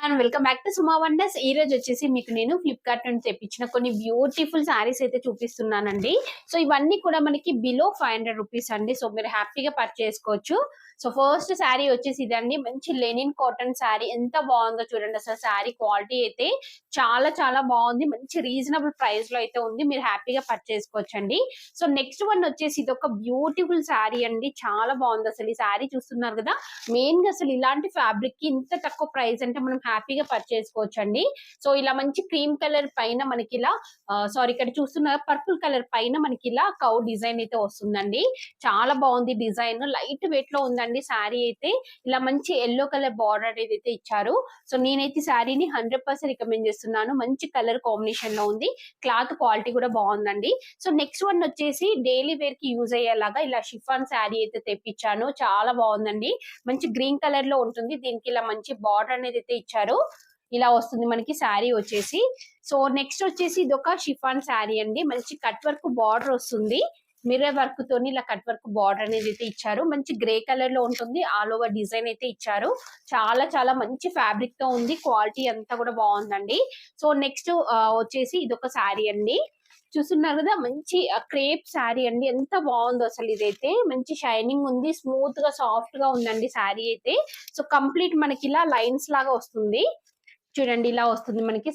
And welcome back to Suma wonders. ఈ రోజు వచ్చేసి మీకు నేను ఫ్లిప్కార్ట్ నుండి తెప్పించిన కొన్ని బ్యూటిఫుల్ సారీస్ అయితే చూపిస్తున్నానండి. సో ఇవన్నీ కూడా మనకి బిలో 500 రూపీస్ అండి. సో మీరు హ్యాపీగా పర్చేస్ చేసుకోవచ్చు. సో ఫస్ట్ శారీ వచ్చేసి ఇదండి, మంచి లెనిన్ కాటన్ శారీ. ఎంత బాగుందో చూడండి, అసలు శారీ క్వాలిటీ అయితే చాలా చాలా బాగుంది. మంచి రీజనబుల్ ప్రైస్ లో అయితే ఉంది, మీరు హ్యాపీగా పర్చేస్ చేసుకోవచ్చండి. సో నెక్స్ట్ వన్ వచ్చేసి ఇది ఒక బ్యూటిఫుల్ శారీ అండి, చాలా బాగుంది. అసలు ఈ శారీ చూస్తున్నారు కదా, మెయిన్ గా అసలు ఇలాంటి ఫ్యాబ్రిక్ కి ఇంత తక్కువ ప్రైస్ అంటే మనం హ్యాపీగా పర్చేస్ చేసుకోవచ్చు అండి. సో ఇలా మంచి క్రీమ్ కలర్ పైన మనకి ఇలా ఇక్కడ చూస్తున్నారు పర్పుల్ కలర్ పైన మనకి ఇలా కౌ డిజైన్ అయితే వస్తుందండి. చాలా బాగుంది డిజైన్, లైట్ వెయిట్ లో ఉందండి శారీ అయితే. ఇలా మంచి ఎల్లో కలర్ బార్డర్ అనేది అయితే ఇచ్చారు. సో నేనైతే శారీని 100% రికమెండ్ చేస్తున్నాను. మంచి కలర్ కాంబినేషన్ లో ఉంది, క్లాత్ క్వాలిటీ కూడా బాగుందండి. సో నెక్స్ట్ వన్ వచ్చేసి డైలీ వేర్ కి యూజ్ అయ్యేలాగా ఇలా షిఫాన్ శారీ అయితే తెప్పించాను. చాలా బాగుందండి, మంచి గ్రీన్ కలర్ లో ఉంటుంది. దీనికి ఇలా మంచి బార్డర్ అనేది అయితే ఇచ్చారు. ఇలా వస్తుంది మనకి శారీ వచ్చేసి. సో నెక్స్ట్ వచ్చేసి ఇది ఒక షిఫాన్ శారీ అండి, మంచి కట్ వర్క్ బార్డర్ వస్తుంది. మిర్రర్ వర్క్ తోని ఇలా కట్ వర్క్ బార్డర్ అనేది అయితే ఇచ్చారు. మంచి గ్రే కలర్ లో ఉంటుంది, ఆల్ ఓవర్ డిజైన్ అయితే ఇచ్చారు. చాలా చాలా మంచి ఫ్యాబ్రిక్ తో ఉంది, క్వాలిటీ అంతా కూడా బాగుందండి. సో నెక్స్ట్ వచ్చేసి ఇది ఒక శారీ అండి, చూస్తున్నారు కదా, మంచి క్రేప్ శారీ అండి. ఎంత బాగుందో అసలు, ఇదైతే మంచి షైనింగ్ ఉంది, స్మూత్ గా సాఫ్ట్ గా ఉందండి శారీ అయితే. సో కంప్లీట్ మనకి ఇలా లైన్స్ లాగా వస్తుంది చూడండి, ఇలా వస్తుంది మనకి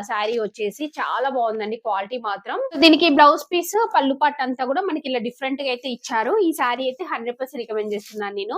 శారీ వచ్చేసి. చాలా బాగుందండి క్వాలిటీ మాత్రం. దీనికి బ్లౌజ్ పీస్ పళ్ళు పట్టు అంతా కూడా మనకి ఇలా డిఫరెంట్ గా అయితే ఇచ్చారు. ఈ శారీ అయితే 100% రికమెండ్ చేస్తున్నాను నేను.